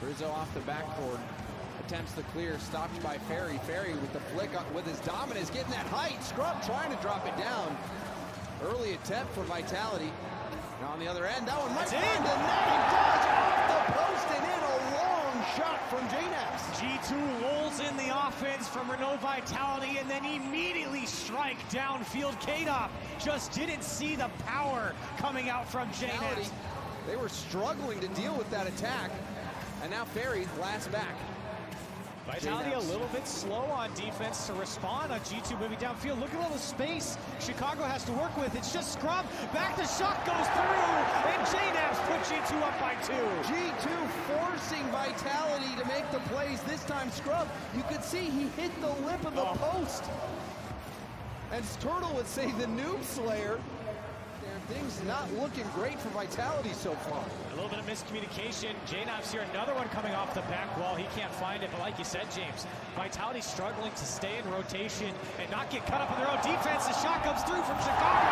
Rizzo off the backboard. Attempts the clear, stopped by Ferry. Ferry with the flick with his dominance, getting that height. Scrub trying to drop it down. Early attempt for Vitality. Now on the other end, that one might find the net. He does, off the post and in, a long shot from JNaps. G2 lulls in the offense from Renault Vitality and then immediately strike downfield. K-Dop just didn't see the power coming out from JNaps. They were struggling to deal with that attack. And now Ferry last back. Vitality a little bit slow on defense to respond on G2 moving downfield. Look at all the space Chicago has to work with. It's just Scrub. Back to shot goes through. And JNaps put G2 up by 2. G2 forcing Vitality to make the plays. This time Scrub, you could see he hit the lip of the post. And Turtle would say the Noob Slayer. Things not looking great for Vitality so far. A little bit of miscommunication. JNaps here, another one coming off the back wall. He can't find it, but like you said, James, Vitality struggling to stay in rotation and not get cut up in their own defense. The shot comes through from Chicago,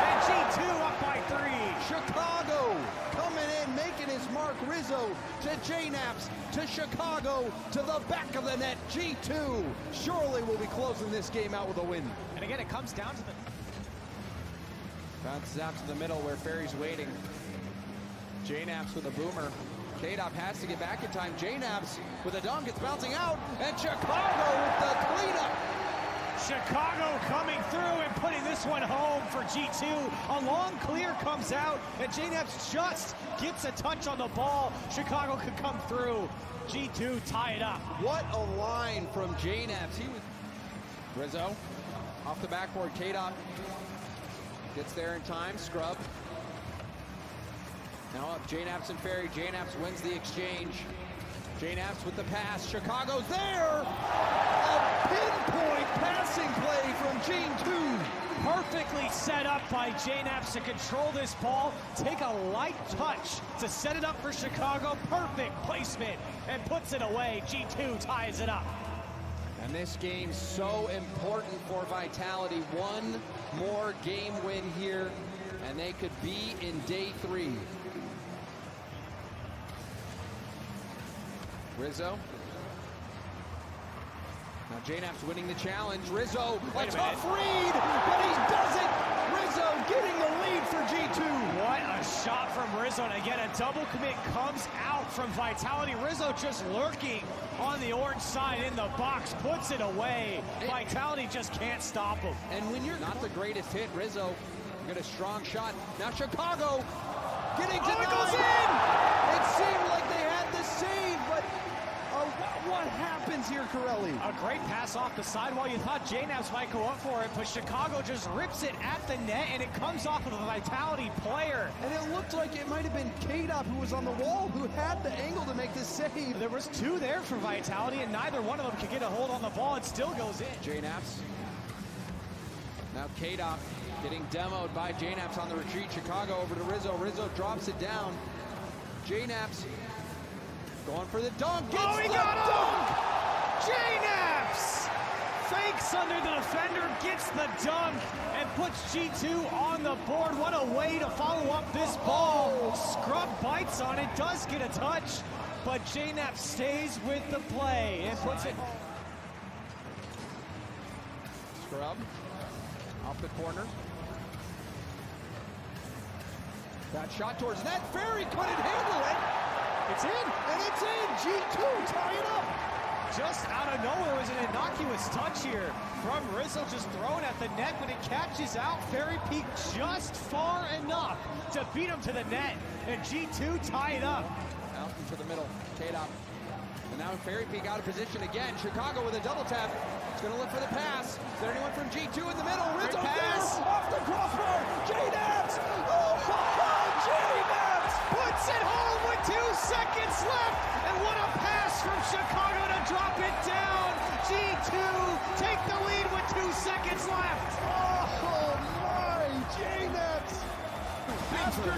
and G2 up by 3. Chicago coming in, making his mark. Rizzo to JNaps, to Chicago, to the back of the net. G2 surely will be closing this game out with a win. And again, it comes down to the... Bounces out to the middle where Ferry's waiting. JNaps with a boomer. K-Dop has to get back in time. JNaps with a dunk, it's bouncing out, and Chicago with the cleanup. Chicago coming through and putting this one home for G2. A long clear comes out, and JNaps just gets a touch on the ball. Chicago could come through. G2 tie it up. What a line from JNaps. He was Rizzo off the backboard. K-Dop gets there in time. Scrub. Now up JNaps and Ferry. JNaps wins the exchange. JNaps with the pass. Chicago's there! A pinpoint passing play from G2. Perfectly set up by JNaps to control this ball. Take a light touch to set it up for Chicago. Perfect placement and puts it away. G2 ties it up. And this game's so important for Vitality. One more game win here, and they could be in day 3. Rizzo. Now JNaps winning the challenge. Rizzo, a tough read, but he does it. Rizzo getting the lead for G2. What a shot from Rizzo. And again, a double commit comes out from Vitality. Rizzo just lurking on the orange side in the box, puts it away. Vitality just can't stop him. And when you're not the greatest hit, Rizzo got a strong shot. Now Chicago getting denied. It goes in! It seemed like they had the save, but what happens here, Corelli? A great pass off the sidewall. You thought JNaps might go up for it, but Chicago just rips it at the net, and it comes off of a Vitality player. And it looked like it might have been K-Dop who was on the wall, who had the angle to make this save. There was 2 there for Vitality, and neither one of them could get a hold on the ball. It still goes in. JNaps. Now K-Dop getting demoed by JNaps on the retreat. Chicago over to Rizzo. Rizzo drops it down. JNaps going for the dunk. Oh, he got him! JNaps fakes under the defender, gets the dunk, and puts G2 on the board. What a way to follow up this ball. Scrub bites on it, does get a touch, but JNaps stays with the play and puts it home. Scrub off the corner. That shot towards net. Ferry couldn't handle it. It's in. And it's in. G2 tie it up. Just out of nowhere was an innocuous touch here from Rizzo, just thrown at the net, but it catches out. Ferry peaked just far enough to beat him to the net, and G2 tie it up. Out into the middle. K-Dop. And now Ferry peak out of position again. Chicago with a double tap. It's going to look for the pass. Is there anyone from G2 in the middle? Rizzo pass off the crossbar. JNaps. Oh my God, JNaps puts it home with 2 seconds left. And what a pass from Chicago to drop it down. G2 take the lead with 2 seconds left. Oh my, JNaps. After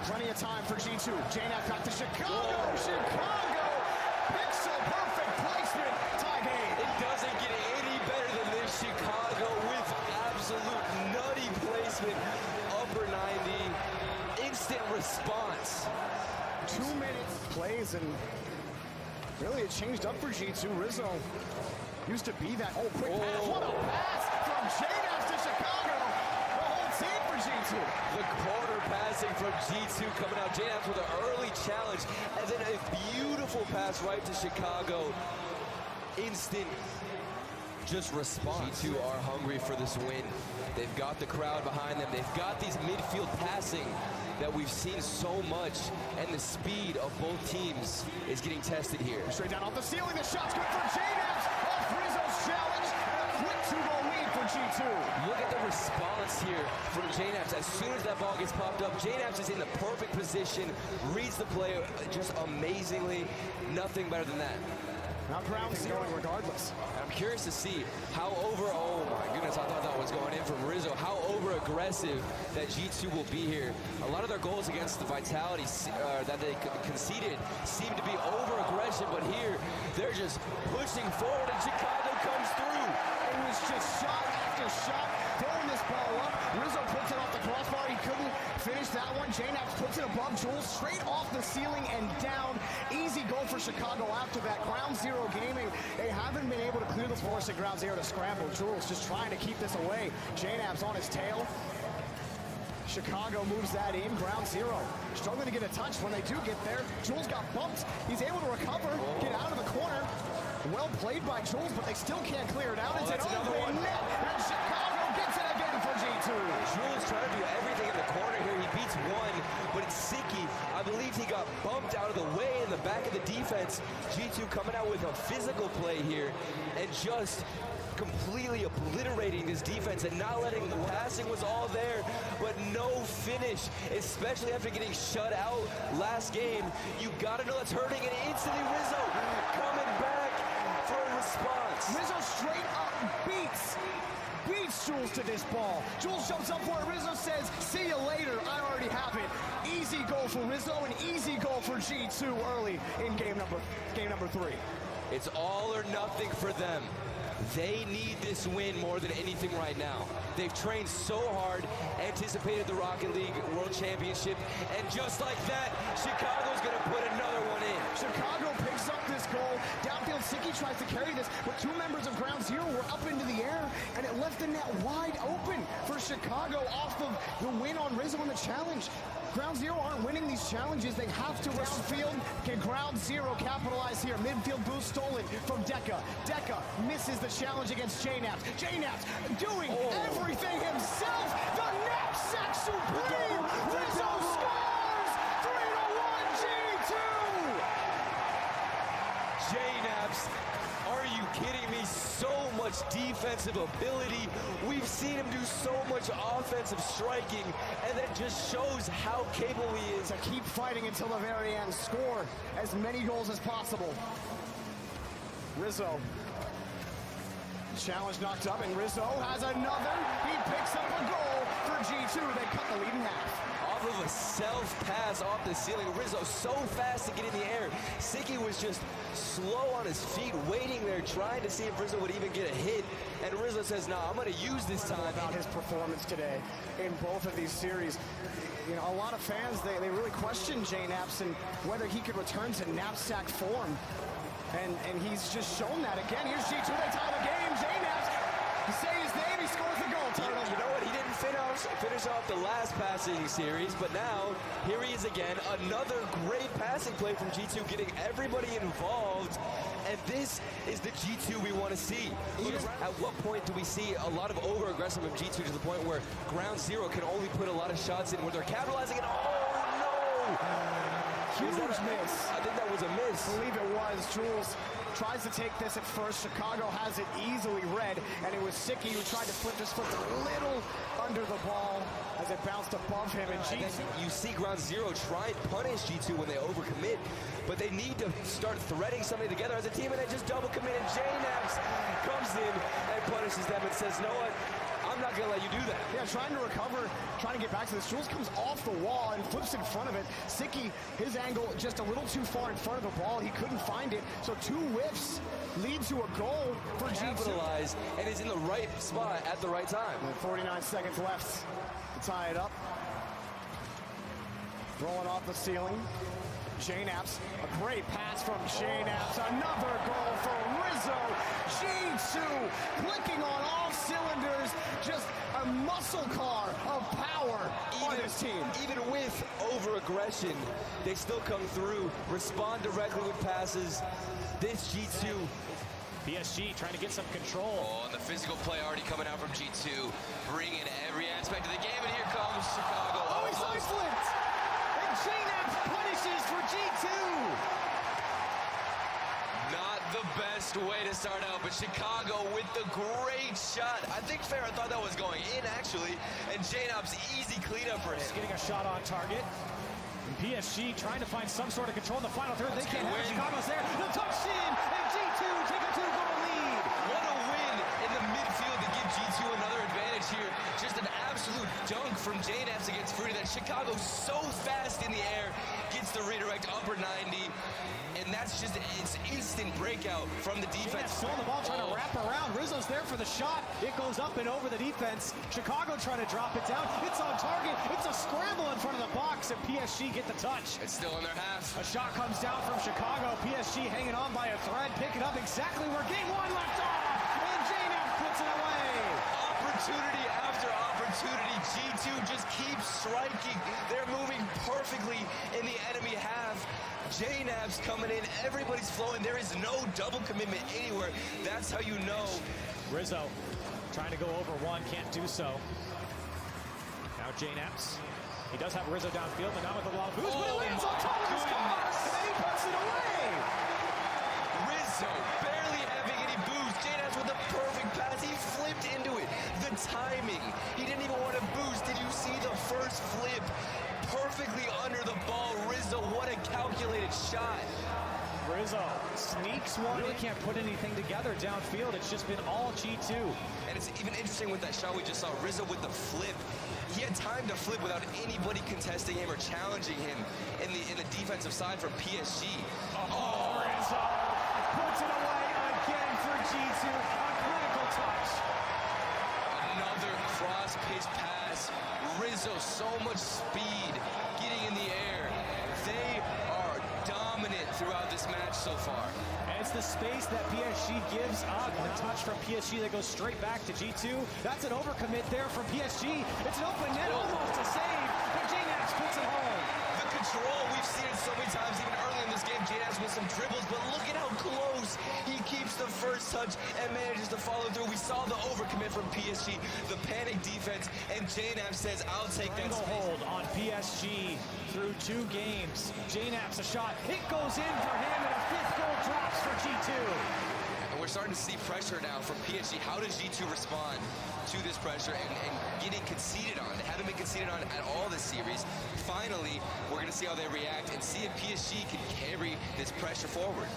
plenty of time for G2. JNaps back to Chicago. Chicago picks a perfect placement. Tie game. It doesn't get any better than this. Chicago with absolute nutty placement. Upper 90. Instant response. 2 minutes plays, and really it changed up for G2. Rizzo used to be that. Oh, quick pass. What a pass from JNAPS to Chicago. The whole team for G2. The corner passing from G2 coming out. JNAPS with an early challenge, and then a beautiful pass right to Chicago. Instant just response. G2 are hungry for this win. They've got the crowd behind them. They've got these midfield passing that we've seen so much, and the speed of both teams is getting tested here. Straight down off the ceiling. The shot's good for JNAPS. Off Rizzo's challenge, and a quick 2-goal lead for G2. Look at the response here from JNAPS. As soon as that ball gets popped up, JNAPS is in the perfect position, reads the play just amazingly. Nothing better than that. Now ground zero regardless. I'm curious to see how oh my goodness, I thought that was going in from Rizzo. How over-aggressive that G2 will be here. A lot of their goals against the Vitality that they conceded seem to be over-aggression, but here they're just pushing forward and Chicago comes through. It was just shot after shot, throwing this ball up. Rizzo puts it off the crossbar. He couldn't finish that one. JNAPS puts it above Jules, straight off the ceiling and down. Easy goal for Chicago after that. Ground Zero Gaming, they haven't been able to clear the force at Ground Zero to scramble. Jules just trying to keep this away. JNAPS on his tail. Chicago moves that in. Ground Zero struggling to get a touch. When they do get there, Jules got bumped. He's able to recover, get out of the corner. Well played by Jules, but they still can't clear it out. It's an open net, and Chicago gets it again for G2. Jules trying to do everything in the corner here. He beats one, but it's Siki. I believe he got bumped out of the way in the back of the defense. G2 coming out with a physical play here and just completely obliterating this defense and not letting the passing was all there, but no finish, especially after getting shut out last game. You gotta know that's hurting, and instantly Rizzo coming back for a response. Rizzo straight up beats Jules to this ball. Jules jumps up for it. Rizzo says, see you later, I already have it. Easy goal for Rizzo, and easy goal for G2 early in game number 3. It's all or nothing for them. They need this win more than anything right now. They've trained so hard, anticipated the Rocket League World Championship, and just like that, Chicago's gonna put another one in. Chicago picks up this goal. Downfield, Siki tries to carry this, but 2 members of Ground Zero were up into the air, and it left the net wide open for Chicago off of the win on Rizzo in the challenge. Ground Zero aren't winning these challenges. They have to downfield. Can Ground Zero capitalize here? Midfield boost stolen from Deca. Deca misses the challenge against JNAPS. JNAPS doing everything himself. The knapsack supreme. Rizzo scores. 3-1 G2. JNAPS, are you kidding me? So much defensive ability. We've seen him do so much offensive striking, and that just shows how capable he is. To keep fighting until the very end. Score as many goals as possible. Rizzo. Challenge knocked up, and Rizzo has another. He picks up a goal for G2. They cut the lead in half. Off of a self-pass off the ceiling. Rizzo so fast to get in the air. Siki was just slow on his feet, waiting there, trying to see if Rizzo would even get a hit. And Rizzo says, no, I'm going to use this time. About his performance today in both of these series. You know, a lot of fans, they really question JNAPS and whether he could return to knapsack form. And he's just shown that again. Here's G2, they tie the game. JNAPS, you say his name, he scores the goal. You know what? He didn't finish off the last passing series, but now here he is again. Another great passing play from G2, getting everybody involved. And this is the G2 we want to see. At what point do we see a lot of over-aggressive of G2 to the point where Ground Zero can only put a lot of shots in where they're capitalizing and oh no! Huge miss. I think that was a miss. I believe it was. Jules tries to take this at first. Chicago has it easily read, and it was Siki who tried to flip this foot a little under the ball as it bounced above him. And G2, you see Ground Zero try and punish G2 when they overcommit, but they need to start threading something together as a team, and they just double commit, and JNAPS comes in and punishes them and says, no what? I'm not going to let you do that. Yeah, trying to recover, trying to get back to this. Jules comes off the wall and flips in front of it. Siki, his angle just a little too far in front of the ball. He couldn't find it. So 2 whiffs lead to a goal for G2. Capitalize and is in the right spot at the right time. And 49 seconds left to tie it up. Rolling off the ceiling. Jnaps, a great pass from Jnaps. Another goal for Rizzo. G2 clicking on all cylinders. Just a muscle car of power on this team. Even with over-aggression, they still come through, respond directly with passes. This G2. PSG trying to get some control. Oh, and the physical play already coming out from G2, bringing every aspect of the game, and here comes Chicago. Oh, he's side flipped! And Jnaps punishes for G2! Not the best way to start out, but Chicago with the great shot. I think Farah thought that was going in, actually, and Jnaps easy cleanup for him. Just getting a shot on target. And PSG trying to find some sort of control in the final third. They can't have it. Chicago's there. The touch in, and G2 take a 2-goal lead. What a win in the midfield to give G2 another advantage here. Just an absolute dunk from Jnaps against Fruity. That Chicago's so fast in the air, gets the redirect upper 90, and that's just it's instant breakout from the defense. Still the ball trying to wrap around. Rizzo's there for the shot. It goes up and over the defense. Chicago trying to drop it down. It's on target. It's a scramble in front of the box, and PSG get the touch. It's still in their half. A shot comes down from Chicago. PSG hanging on by a thread, picking up exactly where game one left off. And Jnaps puts it away. Opportunity after opportunity. G2 just keeps striking. They're moving perfectly in the enemy half. Jnaps coming in. Everybody's flowing. There is no double commitment anywhere. That's how you know. Rizzo trying to go over one, can't do so. Now Jnaps. He does have Rizzo downfield, but not with a lot of boost, but it lands on top of his car, and then he puts it away. Rizzo barely having any boost. Jnaps with the perfect pass. He flipped into it. The timing. He didn't even want to boost. Did you see the first flip? Perfectly under the ball. Rizzo, what a calculated shot. Rizzo sneaks one. Really can't put anything together downfield. It's just been all G2. And it's even interesting with that shot we just saw. Rizzo with the flip. He had time to flip without anybody contesting him or challenging him in the defensive side from PSG. Oh, Rizzo puts it away again for G2. A critical touch. Another cross-pitch pass. Rizzo, so much speed getting in the air. They are dominant throughout this match so far. And it's the space that PSG gives up. A touch from PSG that goes straight back to G2. That's an overcommit there from PSG. It's an open net, almost a save, but Jnaps puts it home. The control, we've seen it so many times, even early in this game. Jnaps with some dribbles, but look at how close he keeps the first touch and manages to follow through. We saw the overcommit from PSG, the panic defense, and Jnaps says, I'll take that space. Hold on PSG through 2 games. Jnaps a shot. It goes in for him, and a 5th goal drops for G2. And we're starting to see pressure now from PSG. How does G2 respond to this pressure and getting conceded on? They haven't been conceded on at all this series. Finally, we're going to see how they react and see if PSG can carry this pressure forward.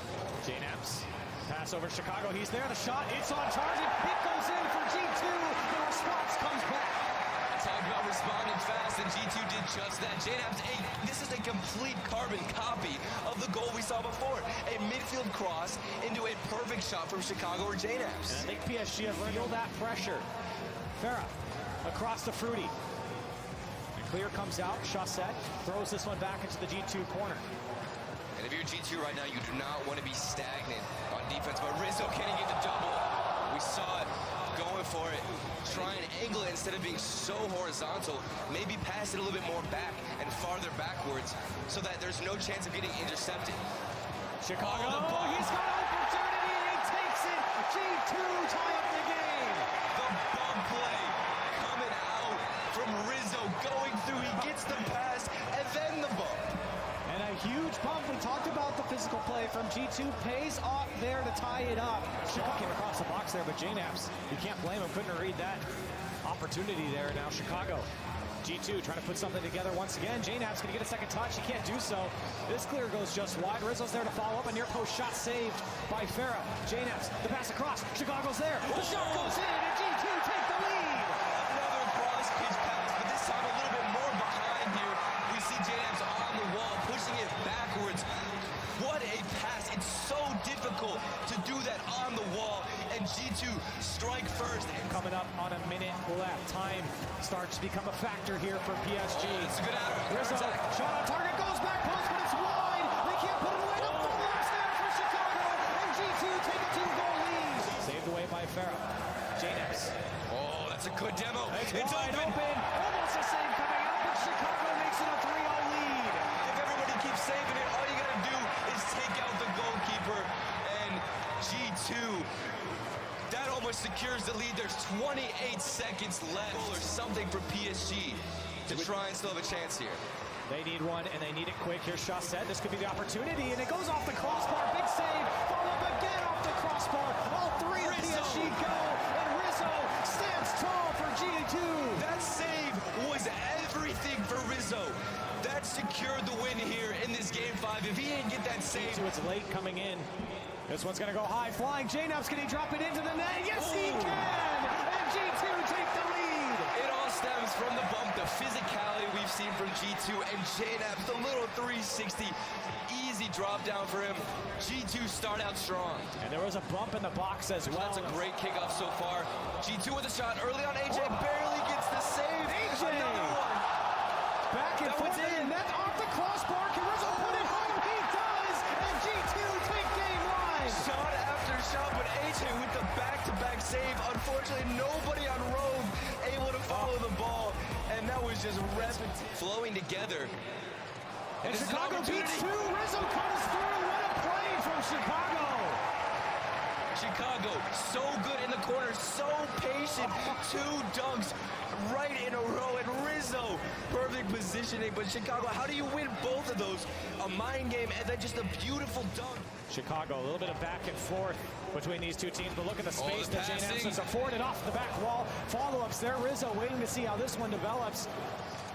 Jnaps, pass over to Chicago. He's there. The shot, it's on target. It goes in for G2. The response comes back. Talk about responding fast, and G2 did just that. Jnaps, this is a complete carbon copy of the goal we saw before. A midfield cross into a perfect shot from Chicago or Jnaps. I think PSG have feel that pressure. Farah across to Fruity. And clear comes out. Chassette throws this one back into the G2 corner. And if you're G2 right now, you do not want to be stagnant on defense. But Rizzo, can he get the double? We saw it. Going for it. Try and angle it instead of being so horizontal. Maybe pass it a little bit more back and farther backwards so that there's no chance of getting intercepted. Chicago, he's got opportunity, and he takes it. G2 tie up the game. The bump play coming out from Rizzo, going through. He gets the pass and then the bump. And a huge bump. We talked about the physical play from G2. Pays off there to tie it up. Chicago came across the box there, but Jnaps, you can't blame him. Couldn't read that opportunity there. Now Chicago. G2 trying to put something together once again. Jnaps going to get a second touch. He can't do so. This clear goes just wide. Rizzo's there to follow up. A near post shot saved by Farah. Jnaps, the pass across. Chicago's there. The shot goes in, and G2 take the lead. Another cross pitch pass, but this time a little bit more behind here. We see Jnaps on the wall, pushing it backwards. What a pass. It's so difficult to do that on the wall. And G2 strike first. Coming up on a minute left. Time starts to become a factor here for PSG. It's a good out. Rizzo, shot on target, goes back post, but it's wide. It's wide open. Almost a save coming up, but Chicago makes it a 3-0 lead. If everybody keeps saving it, all you gotta do is take out the goalkeeper. And G2, that almost secures the lead. There's 28 seconds left or something for PSG to try and still have a chance here. They need one, and they need it quick. Here's Chausset. This could be the opportunity, and it goes off the crossbar. Big save. Follow up again off the crossbar. All three of PSG go, and Rizzo stands tall for G2. That save was everything for Rizzo. That secured the win here in this game 5. If he didn't get that save, It's late coming in. This one's going to go high flying. JNaps, can he drop it into the net? Yes, he can! And G2 take the lead. it all stems from the bump, the physicality we've seen from G2, and JNaps, the little 360, easy drop down for him. G2 start out strong. And there was a bump in the box as well. That's a great kickoff so far. G2 with a shot early on. AJ barely gets the save. AJ! Another one. Back and That forth, one's in. and that's off the crossbar. Can Rizzo put it home? He does! And G2 take game line. Shot after shot, but AJ with the back-to-back save. Unfortunately, nobody on Rogue able to follow the ball, and that was just rapid flowing together. And This is an Chicago beats opportunity. two. Rizzo comes through. What a play from Chicago. Chicago, so good in the corner, so patient. 2 dunks right in a row, and Rizzo, perfect positioning. But Chicago, how do you win both of those? A mind game and then just a beautiful dunk. Chicago, a little bit of back and forth between these two teams, but look at the space the that JNaps passing. has afforded off the back wall. Follow-ups there. Rizzo waiting to see how this one develops.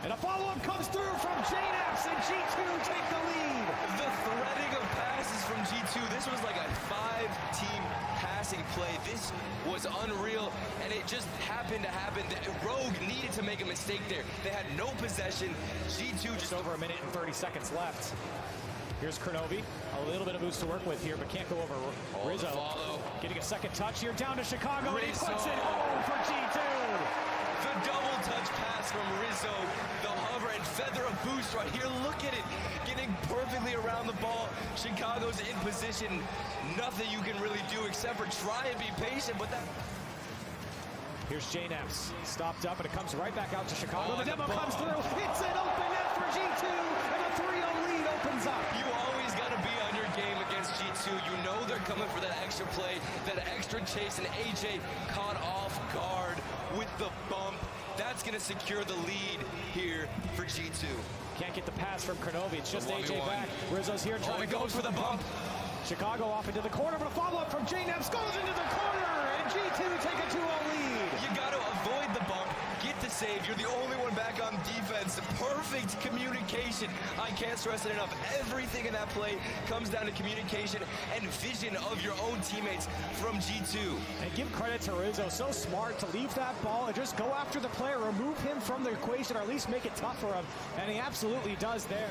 And a follow-up comes through from JNaps, and G2 take the lead. The threading of passes from G2, this was like a 5-team passing play. This was unreal, and it just happened to happen. Rogue needed to make a mistake there. They had no possession. G2 just Over a minute and 30 seconds left. Here's Kurnovi, a little bit of boost to work with here, but can't go over Rizzo. the follow. Getting a second touch here, down to Chicago, and he Rizzo. puts it home for G2. The double touch pass from Rizzo, the hover and feather of boost right here. Look at it, getting perfectly around the ball. Chicago's in position. Nothing you can really do except for try and be patient, but that... Here's JNaps, stopped up, and it comes right back out to Chicago. Oh, The and the demo comes ball. through. It's an open net for G2, and a 3-0 lead opens up. You always got to be on your game against G2. You know they're coming for that extra play, that extra chase, and AJ caught off guard with the bump. That's going to secure the lead here for G2. Can't get the pass from Kurnovi. It's just The AJ 1v1. back. Rizzo's here trying he to go goes for the bump. Chicago off into the corner, but a follow-up from JNaps goes into the corner, and G2 take a 2-0 lead. You got to avoid the bump, get the save. You're the only one back on defense. Perfect communication. I can't stress it enough. Everything in that play comes down to communication and vision of your own teammates from G2. And give credit to Rizzo, so smart to leave that ball and just go after the player, remove him from the equation, or at least make it tough for him, and he absolutely does there.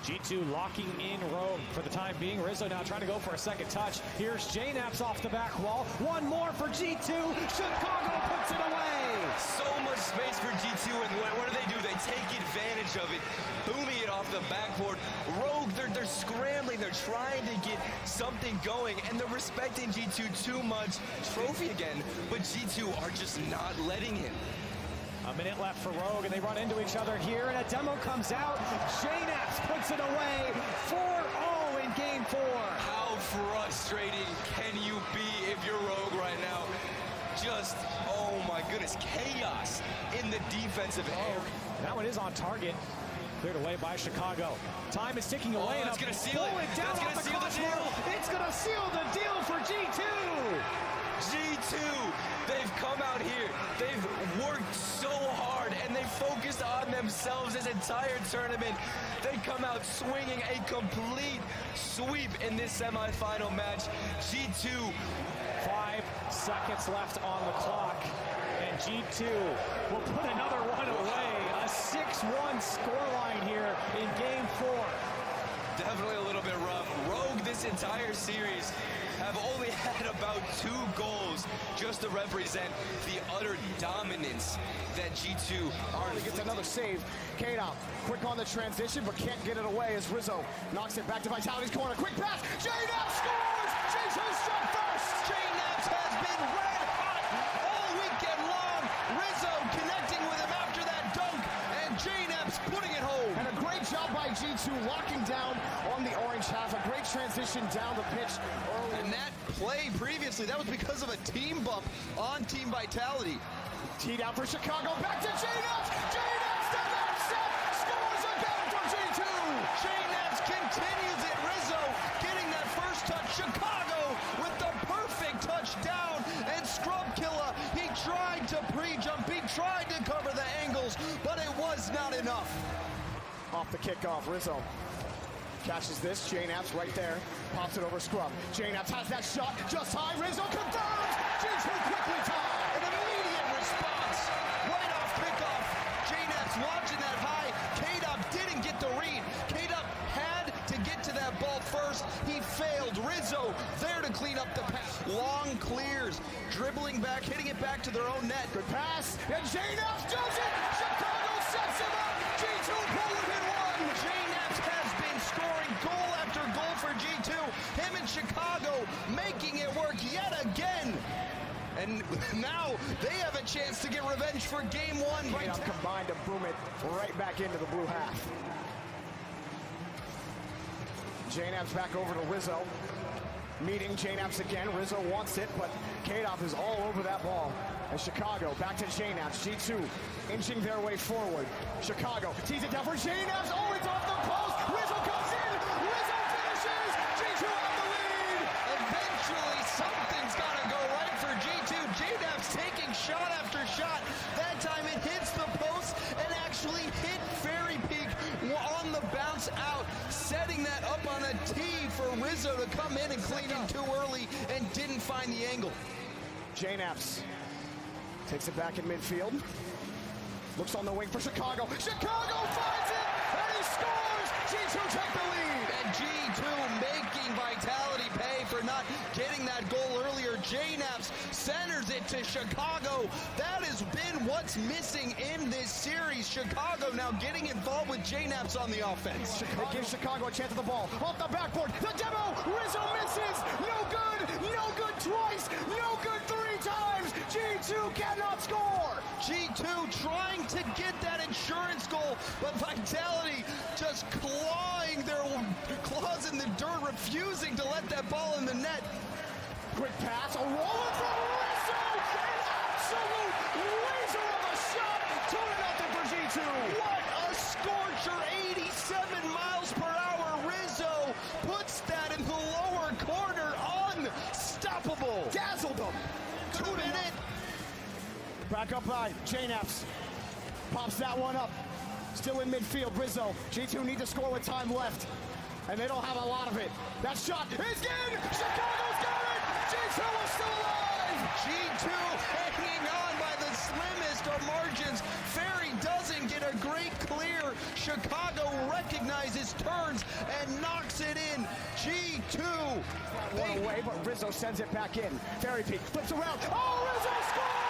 G2 locking in Rogue for the time being. Rizzo now trying to go for a second touch. Here's JNaps off the back wall. One more for G2. Chicago puts it away. So much space for G2, and what do? They take advantage of it, booming it off the backboard. Rogue, they're scrambling, they're trying to get something going, and they're respecting G2 too much. Trophy again, but G2 are just not letting him. A minute left for Rogue, and they run into each other here, and a demo comes out. JNaps puts it away. 4-0 in game 4. How frustrating can you be if you're Rogue right now? Just, oh my goodness, chaos in the defensive area. That one is on target. Cleared away by Chicago. Time is ticking away. that's and gonna seal it. Down That's off gonna the seal the crossbar. deal. It's going to seal the deal for G2. G2, they've come out here, they've worked so hard, and they focused on themselves this entire tournament. They come out swinging a complete sweep in this semifinal match. G2, 5 seconds left on the clock, and G2 will put another one away. A 6-1 scoreline here in game 4. definitely a little bit rough. Rogue this entire series have only had about 2 goals just to represent the utter dominance that G2 are. He gets another save. Kane out. Quick on the transition, but can't get it away as Rizzo knocks it back to Vitality's corner. Quick pass. JNaps scores! G2 struck first! JNaps has been red hot all weekend long. Rizzo G2 locking down on the orange half. A great transition down the pitch early. And that play previously, that was because of a team bump on Team Vitality. Teed out for Chicago, back to J-Naps! J-Naps does that set! Scores again for G2! J-Naps continues it. Rizzo getting that first touch. Chicago with the perfect touchdown. And Scrub Killa, he tried to pre-jump. He tried to cover the angles, but it was not enough. Off the kickoff, Rizzo catches this. J-Naps right there. Pops it over Scrub. J-Naps has that shot just high. Rizzo confirms! G2 quickly tied! An immediate response right off kickoff. J-Naps watching that high. K-Dop didn't get the read. K-Dop had to get to that ball first. He failed. Rizzo there to clean up the pass. Long clears, dribbling back, hitting it back to their own net. Good pass, and J-Naps does it! Chicago sets him up! G2 pull within one! J-Naps has been scoring goal after goal for G2. Him and Chicago making it work yet again. And now they have a chance to get revenge for game one. K-Dop combined to boom it right back into the blue half. J-Naps back over to Rizzo. Meeting J-Naps again. Rizzo wants it, but K-Dop is all over that ball. And Chicago back to J-Naps. G2 inching their way forward. Chicago tees it down for J-Naps. Oh, it's off the post. Rizzo comes in. Rizzo finishes. G2 on the lead. Eventually, something's got to go right for G2. J-Naps taking shot after shot. That time it hits the post and actually hit Fairy Peak on the bounce out, setting that up on a tee for Rizzo to come in and clean up too early and didn't find the angle. J-Naps takes it back in midfield. Looks on the wing for Chicago. Chicago finds it, and he scores! G2 take the lead! And G2 making Vitality pay for not getting that goal earlier. J-Naps centers it to Chicago. That has been what's missing in this series. Chicago now getting involved with J-Naps on the offense. It gives Chicago a chance at the ball. Off the backboard, the demo! Rizzo misses! No good! No good twice! No good 3 times! G2 cannot score! G2 trying to get that insurance goal, but Vitality just clawing their claws in the dirt, refusing to let that ball in the net. Quick pass, a roller from Rizzo! An absolute laser of a shot! 2-0 for G2! What a scorcher! 87 miles per hour. Rizzo puts that in the lower corner. Unstoppable. Dazzled them! 2 minute. Back up by J-Naps. Pops that one up. Still in midfield, Rizzo. G2 need to score with time left. And they don't have a lot of it. That shot is in! Chicago's got it! G2 is still alive! G2 hanging on by the slimmest of margins. Ferry doesn't get a great clear. Chicago recognizes, turns, and knocks it in. G2. One away, but Rizzo sends it back in. Ferry Peak flips around. Oh, Rizzo scores!